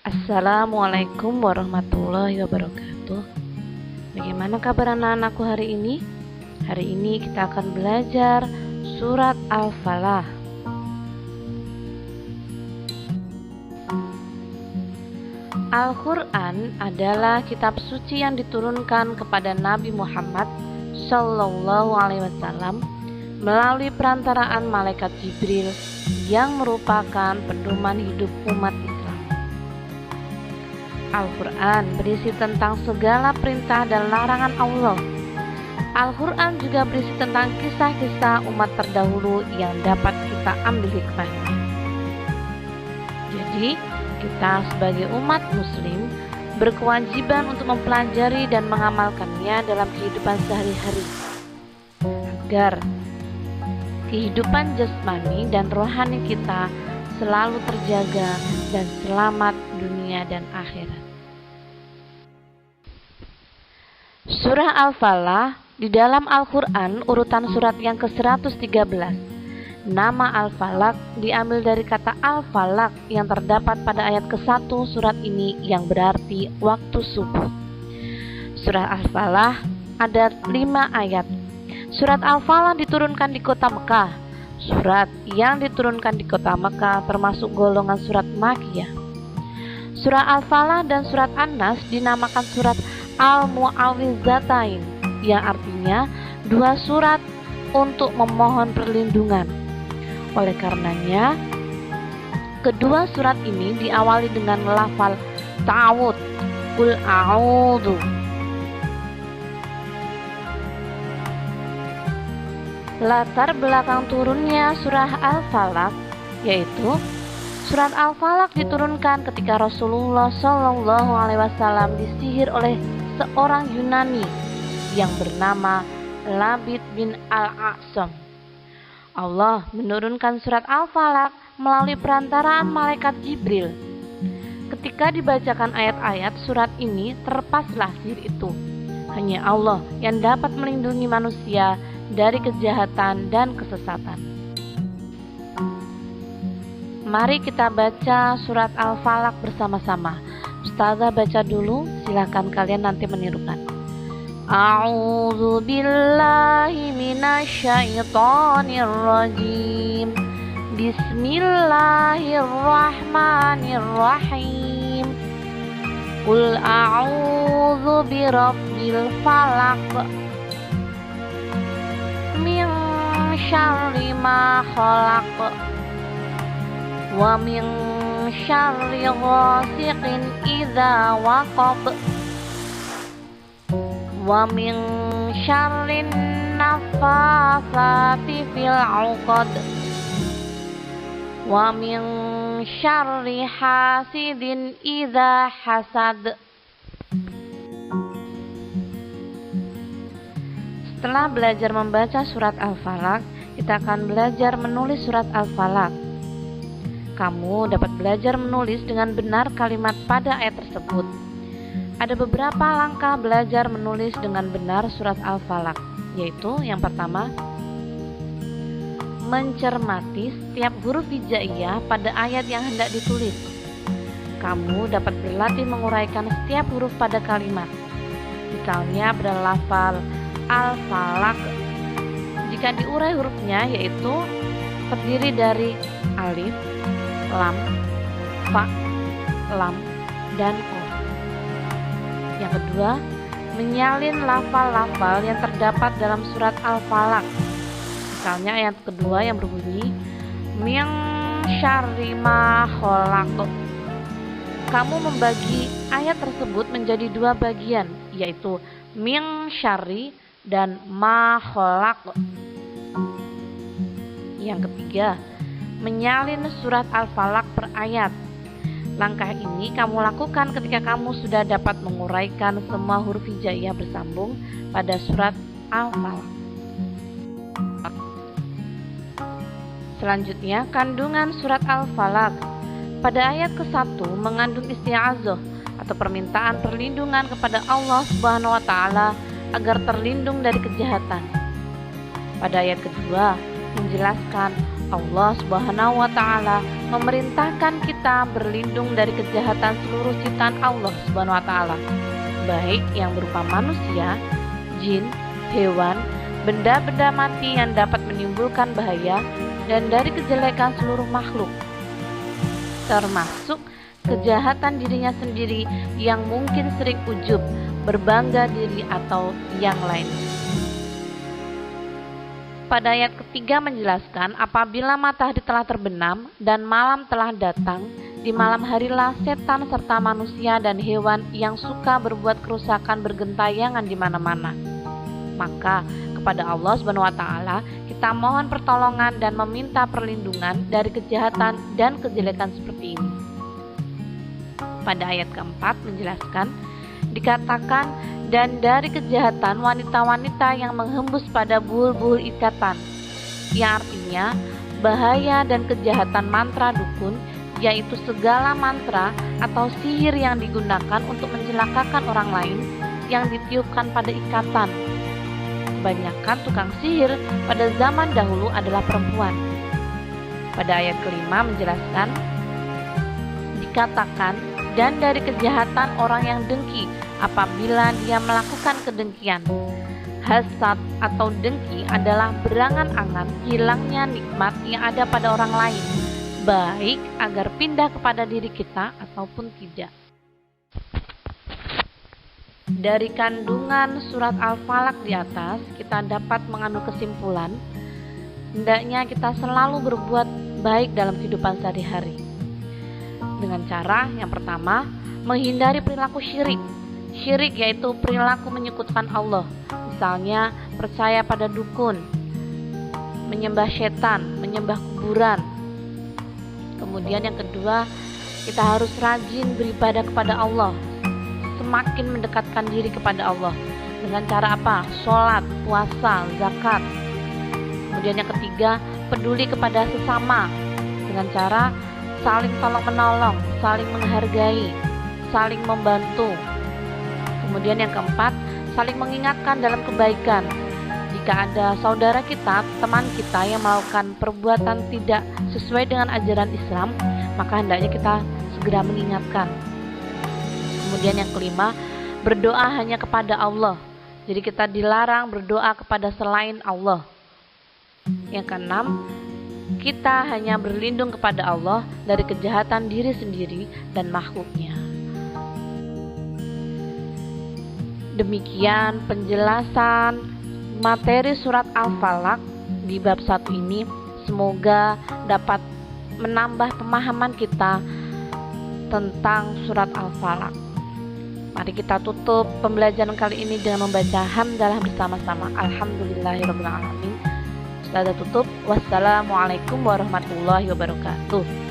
Assalamualaikum warahmatullahi wabarakatuh. Bagaimana kabar anak-anakku hari ini? Hari ini kita akan belajar surat Al-Falah. Al-Quran adalah kitab suci yang diturunkan kepada Nabi Muhammad Sallallahu Alaihi Wasallam melalui perantaraan malaikat Jibril yang merupakan pedoman hidup umat Islam. Al-Quran berisi tentang segala perintah dan larangan Allah. Al-Quran juga berisi tentang kisah-kisah umat terdahulu yang dapat kita ambil hikmahnya. Jadi, kita sebagai umat muslim berkewajiban untuk mempelajari dan mengamalkannya dalam kehidupan sehari-hari agar kehidupan jasmani dan rohani kita selalu terjaga dan selamat dunia dan akhirat. Surah Al-Falah di dalam Al-Quran urutan surat yang ke-113. Nama Al-Falaq diambil dari kata Al-Falaq yang terdapat pada ayat ke-1 surat ini yang berarti waktu subuh. Surah Al-Falah ada 5 ayat. Surat Al-Falah diturunkan di kota Mekah. Surat yang diturunkan di kota Mekah termasuk golongan surat Makkiyah. Surah Al-Falah dan surat An-Nas dinamakan surat Al-Mu'awwidzatain yang artinya 2 surat untuk memohon perlindungan. Oleh karenanya, kedua surat ini diawali dengan lafal ta'awud, qul a'udzu. Latar belakang turunnya surah Al-Falaq yaitu surat Al-Falaq diturunkan ketika Rasulullah Shallallahu Alaihi Wasallam disihir oleh seorang Yunani yang bernama Labid bin Al-A'sam. Allah menurunkan surat Al-Falaq melalui perantaraan malaikat Jibril. Ketika dibacakan ayat-ayat surat ini, terlepaslah sihir itu. Hanya Allah yang dapat melindungi manusia dari kejahatan dan kesesatan. Mari kita baca surat Al-Falaq bersama-sama. Ustazah baca dulu, silakan kalian nanti menirukan. A'udzu billahi minasyaitonir rajim. Bismillahirrahmanirrahim. Qul a'udzu birabbil falaq min syarri ma khalaq wa min syarri ghasiqin idza waqab wa min syarrin nafatsati fil 'uqad wa min syarri hasidin idza hasad. Setelah belajar membaca surat Al-Falaq, kita akan belajar menulis surat Al-Falaq. Kamu dapat belajar menulis dengan benar kalimat pada ayat tersebut. Ada beberapa langkah belajar menulis dengan benar surat Al-Falaq, yaitu yang pertama, mencermati setiap huruf hijaiyah pada ayat yang hendak ditulis. Kamu dapat berlatih menguraikan setiap huruf pada kalimat. Misalnya pada lafal Al-Falaq, jika diurai hurufnya yaitu terdiri dari alif, lam, fa, lam, dan qaf. Yang kedua, menyalin lafal-lafal yang terdapat dalam surat Al-Falaq. Misalnya ayat kedua yang berbunyi min syarri ma khalaq. Kamu membagi ayat tersebut menjadi 2 bagian, yaitu min syarri dan ma khalaq. Yang ketiga, menyalin surat Al-Falaq per ayat. Langkah ini kamu lakukan ketika kamu sudah dapat menguraikan semua huruf hijaiyah bersambung pada surat Al-Falaq. Selanjutnya, kandungan surat Al-Falaq. Pada ayat ke-1 mengandung isti'adzah atau permintaan perlindungan kepada Allah Subhanahu wa taala agar terlindung dari kejahatan. Pada ayat kedua menjelaskan Allah Subhanahu wa Ta'ala memerintahkan kita berlindung dari kejahatan seluruh ciptaan Allah Subhanahu wa Ta'ala, baik yang berupa manusia, jin, hewan, benda-benda mati yang dapat menimbulkan bahaya, dan dari kejelekan seluruh makhluk, termasuk kejahatan dirinya sendiri yang mungkin sering ujub, berbangga diri, atau yang lain. Pada ayat ketiga menjelaskan, apabila matahari telah terbenam dan malam telah datang, di malam harilah setan serta manusia dan hewan yang suka berbuat kerusakan bergentayangan di mana-mana. Maka kepada Allah Subhanahu wa Ta'ala kita mohon pertolongan dan meminta perlindungan dari kejahatan dan kejelekan seperti ini. Pada ayat keempat menjelaskan, dikatakan, dan dari kejahatan wanita-wanita yang menghembus pada buhul-buhul ikatan, yang artinya bahaya dan kejahatan mantra dukun, yaitu segala mantra atau sihir yang digunakan untuk mencelakakan orang lain yang ditiupkan pada ikatan. Kebanyakan tukang sihir pada zaman dahulu adalah perempuan. Pada ayat kelima menjelaskan, dikatakan, dan dari kejahatan orang yang dengki apabila dia melakukan kedengkian. Hasad atau dengki adalah berangan-angan hilangnya nikmat yang ada pada orang lain, baik agar pindah kepada diri kita ataupun tidak. Dari kandungan surat Al-Falaq di atas, kita dapat mengambil kesimpulan, hendaknya kita selalu berbuat baik dalam kehidupan sehari-hari. Dengan cara yang pertama, menghindari perilaku syirik. Syirik yaitu perilaku menyekutukan Allah, misalnya percaya pada dukun, menyembah setan, menyembah kuburan. Kemudian yang kedua, kita harus rajin beribadah kepada Allah, semakin mendekatkan diri kepada Allah. Dengan cara apa? Sholat, puasa, zakat. Kemudian yang ketiga, peduli kepada sesama dengan cara saling tolong-menolong, saling menghargai, saling membantu. Kemudian yang keempat, saling mengingatkan dalam kebaikan. Jika ada saudara kita, teman kita yang melakukan perbuatan tidak sesuai dengan ajaran Islam, maka hendaknya kita segera mengingatkan. Kemudian yang kelima, berdoa hanya kepada Allah. Jadi kita dilarang berdoa kepada selain Allah. Yang keenam, kita hanya berlindung kepada Allah dari kejahatan diri sendiri dan makhluknya. Demikian penjelasan materi surat Al-Falaq di bab 1 ini. Semoga dapat menambah pemahaman kita tentang surat Al-Falaq. Mari kita tutup pembelajaran kali ini dengan membaca hamdalah bersama-sama. Alhamdulillahirabbil alamin. Sudah tutup. Wassalamualaikum warahmatullahi wabarakatuh.